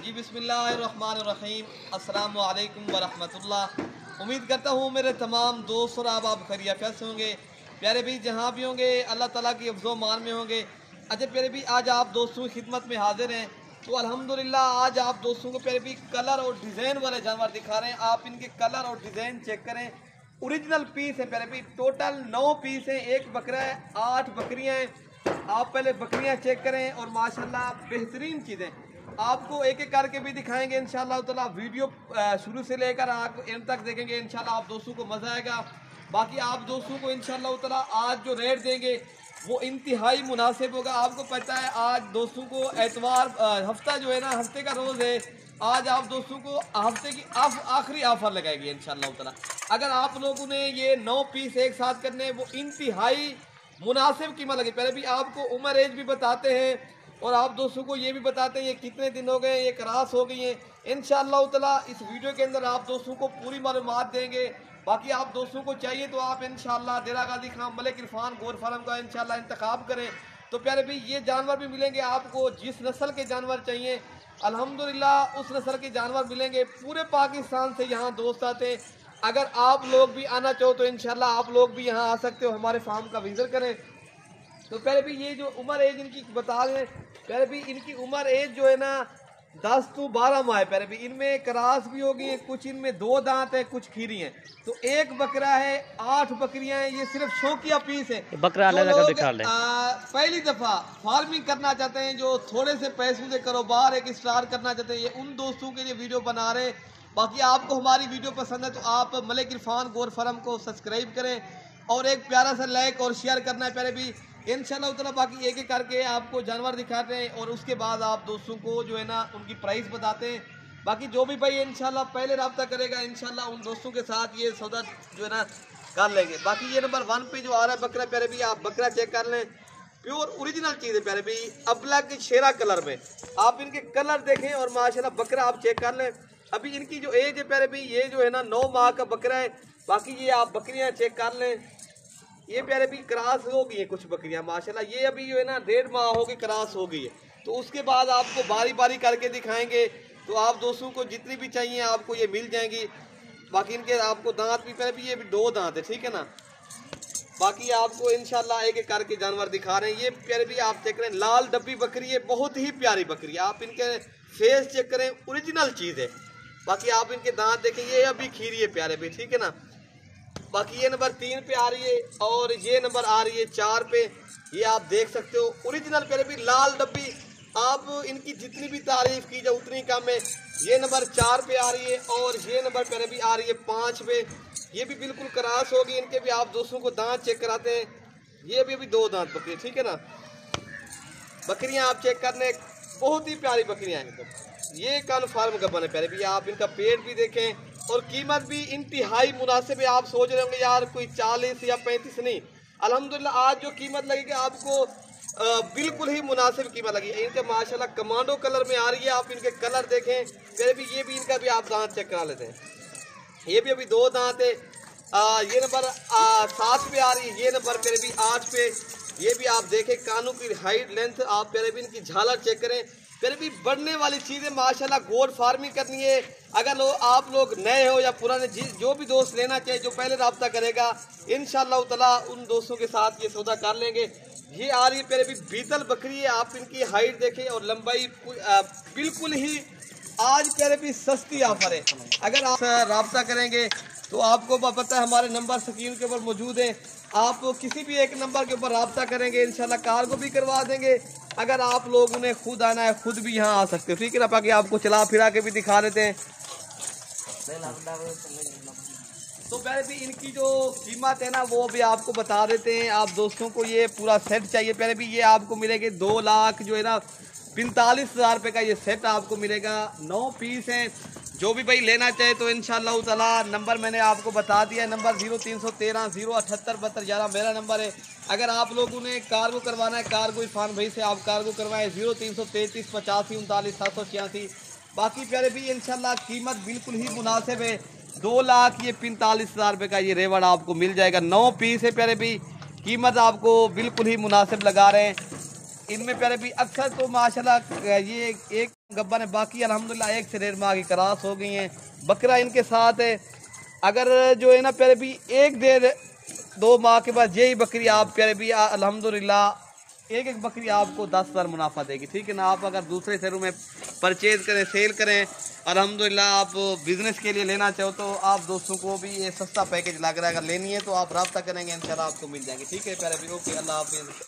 जी बिस्मिल्लाहिर्रहमानिर्रहीम, अस्सलामु अलैकुम वरहमतुल्लाह। उम्मीद करता हूँ मेरे तमाम दोस्त और आप खैरियत से होंगे। प्यारे भाई जहाँ भी होंगे अल्लाह ताला की अफ़ज़ो मान में होंगे। अच्छा प्यारे भाई आज आप दोस्तों की खिदमत में हाजिर हैं। तो अल्हम्दुलिल्लाह आज आप दोस्तों को प्यारे भाई कलर और डिज़ाइन वाले जानवर दिखा रहे हैं। आप इनके कलर और डिज़ाइन चेक करें। ओरिजिनल पीस है प्यारे भाई, टोटल 9 पीस हैं। एक बकरा है, 8 बकरियाँ हैं। आप पहले बकरियाँ चेक करें और माशाल्लाह बेहतरीन चीज़ें आपको एक एक करके भी दिखाएंगे इंशाल्लाह ताला। वीडियो शुरू से लेकर आप एंड तक देखेंगे इंशाल्लाह, आप दोस्तों को मज़ा आएगा। बाकी आप दोस्तों को इंशाल्लाह ताला आज जो रेट देंगे वो इंतहाई मुनासिब होगा। आपको पता है आज दोस्तों को एतवार हफ्ता जो है ना, हफ्ते का रोज़ है। आज आप दोस्तों को हफ्ते की आखिरी ऑफर लगाएगी इंशाल्लाह ताला। अगर आप लोगों ने ये 9 पीस एक साथ करने वो इंतहाई मुनासिब कीमत लगे। पहले भी आपको उम्र एज भी बताते हैं और आप दोस्तों को ये भी बताते हैं ये कितने दिन हो गए, ये क्रॉस हो गई हैं। इंशाअल्लाह ताला इस वीडियो के अंदर आप दोस्तों को पूरी मालूमात देंगे। बाकी आप दोस्तों को चाहिए तो आप इंशाअल्लाह डेरा गाजी खान मलिक इरफान गोर फार्म का इंशाअल्लाह इंतखाब करें। तो प्यारे भाई ये जानवर भी मिलेंगे आपको, जिस नस्ल के जानवर चाहिए अल्हम्दुलिल्लाह उस नस्ल के जानवर मिलेंगे। पूरे पाकिस्तान से यहाँ दोस्त आते हैं। अगर आप लोग भी आना चाहो तो इंशाल्लाह आप लोग भी यहाँ आ सकते हो, हमारे फार्म का विजिट करें। तो पहले भी ये जो उम्र एज इनकी बता रहे हैं, पहले भी इनकी उम्र एज जो है ना 10 to 12 माह है। पहले भी इनमें क्रॉस भी होगी, कुछ इनमें 2 दांत है, कुछ खीरी हैं। तो एक बकरा है, 8 बकरियां हैं। ये सिर्फ शौकिया पीस है। बकरा जो लोग दिखा ले। पहली दफा फार्मिंग करना चाहते हैं, जो थोड़े से पैसों से कारोबार एक स्टार्ट करना चाहते हैं, ये उन दोस्तों के लिए वीडियो बना रहे हैं। बाकी आपको हमारी वीडियो पसंद है तो आप मलिक इरफान गोर फार्म को सब्सक्राइब करें और एक प्यारा सा लाइक और शेयर करना है प्यारे भी इंशाल्लाह ताला। बाकी एक एक करके आपको जानवर दिखाते हैं और उसके बाद आप दोस्तों को जो है ना उनकी प्राइस बताते हैं। बाकी जो भी भाई इंशाल्लाह पहले रब्ता करेगा इंशाल्लाह उन दोस्तों के साथ ये सौदा जो है ना कर लेंगे। बाकी ये नंबर 1 पे जो आ रहा है बकरा प्यारे भी, आप बकरा चेक कर लें। प्योर ओरिजिनल चीज़ है प्यारे भी, अबला के शेरा कलर में। आप इनके कलर देखें और माशाल्लाह बकरा आप चेक कर लें। अभी इनकी जो एज है प्यारे भी ये जो है ना 9 माह का बकरा है। बाकी ये आप बकरियां चेक कर लें, ये प्यारे भी क्रॉस हो गई है कुछ बकरियां माशाल्लाह। ये अभी जो है ना 1.5 माह हो गई क्रॉस हो गई है। तो उसके बाद आपको बारी बारी करके दिखाएंगे। तो आप दोस्तों को जितनी भी चाहिए आपको ये मिल जाएंगी। बाकी इनके आपको दांत भी प्यारे भी ये भी 2 दांत है, ठीक है ना। बाकी आपको इंशाल्लाह एक एक करके जानवर दिखा रहे हैं। ये प्यारे भी आप चेक करें, लाल डब्बी बकरी है, बहुत ही प्यारी बकरी है। आप इनके फेस चेक करें, ओरिजिनल चीज़ है। बाकी आप इनके दांत देखें, ये अभी खीरी है प्यारे भी, ठीक है ना। बाकी ये नंबर 3 पे आ रही है और ये नंबर आ रही है 4 पे। ये आप देख सकते हो ओरिजिनल प्यारे भी लाल डब्बी। आप इनकी जितनी भी तारीफ की जाए उतनी कम है। ये नंबर 4 पे आ रही है और ये नंबर प्यारे भी आ रही है 5 पे। ये भी बिल्कुल क्रॉस होगी। इनके भी आप दोस्तों को दांत चेक कराते हैं। ये भी अभी 2 दांत बकरी, ठीक है ना। बकरियां आप चेक करने, बहुत ही प्यारी बकरियां हैं। ये कन्फर्म गबन है प्यारे भी, आप इनका पेट भी देखें और कीमत भी इंतहाई मुनासिब है। आप सोच रहे होंगे यार कोई 40 या 35 नहीं, अल्हम्दुलिल्लाह आज जो कीमत लगेगी आपको बिल्कुल ही मुनासिब कीमत लगी। इनके माशाल्लाह कमांडो कलर में आ रही है। आप इनके कलर देखें प्यारे भी, ये भी इनका भी आप दांत चेक करा लेते हैं। ये भी अभी 2 दांत है। ये नंबर 7 पे आ रही है, ये नंबर प्यारे भी 8 पे। ये भी आप देखें कानों की हाइट लेंथ, आप प्यारे भी इनकी झालर चेक करें। फिर भी बढ़ने वाली चीज़ें माशाल्लाह गोर फार्मिंग करनी है। अगर आप लोग नए हो या पुराने, जो भी दोस्त लेना चाहे जो पहले रब्ता करेगा इंशाल्लाह ताला उन दोस्तों के साथ ये सौदा कर लेंगे। ये आ रही है प्यारे भी बीतल बकरी है। आप इनकी हाइट देखें और लंबाई बिल्कुल ही आज प्यारे भी सस्ती ऑफर है। अगर आप रब्ता करेंगे तो आपको पता है हमारे नंबर स्क्रीन के ऊपर मौजूद है। आप किसी भी एक नंबर के ऊपर रब्ता करेंगे इंशाल्लाह कार्गो भी करवा देंगे। अगर आप लोग उन्हें खुद आना है खुद भी यहाँ आ सकते हो, ठीक है ना। बाकी आपको चला फिरा के भी दिखा देते हैं। तो पहले भी इनकी जो कीमत है ना वो भी आपको बता देते हैं। आप दोस्तों को ये पूरा सेट चाहिए पहले भी, ये आपको मिलेंगे 2 लाख जो है ना 45,000 रुपये का ये सेट आपको मिलेगा। 9 पीस हैं। जो भी भाई लेना चाहे तो इंशाल्लाह ताला नंबर मैंने आपको बता दिया है। नंबर 0313 078 72 11 मेरा नंबर है। अगर आप लोगों ने कार्गो करवाना है कार्गो इरफान भाई से आप कार्गो करवाएं 0333 85 39 786। बाकी प्यारे भी इंशाल्लाह कीमत बिल्कुल ही मुनासिब है। 2 लाख ये 45,000 रुपये का ये रेवड़ आपको मिल जाएगा। 9 पीस है प्यारे भी, कीमत आपको बिल्कुल ही मुनासिब लगा रहे हैं। इनमें प्यारे भी अक्सर तो माशाल्लाह ये एक गब्बर है, बाकी अल्हम्दुलिल्लाह 1 से 1.5 माह की क्रॉस हो गई हैं। बकरा इनके साथ है। अगर जो है ना प्यारे भी 1-1.5-2 माह के बाद यही बकरी आप प्यारे भी अल्हम्दुलिल्लाह एक बकरी आपको 10,000 मुनाफा देगी। ठीक है ना। आप अगर दूसरे शहरों में परचेज करें, सेल करें, अल्हम्दुलिल्लाह आप बिजनेस के लिए लेना चाहो तो आप दोस्तों को भी ये सस्ता पैकेज लग रहा है। अगर लेनी है तो आप रब्ता करेंगे, इंशाल्लाह आपको मिल जाएंगे। ठीक है प्यारे भी, ओके, अल्लाह हाफिज़।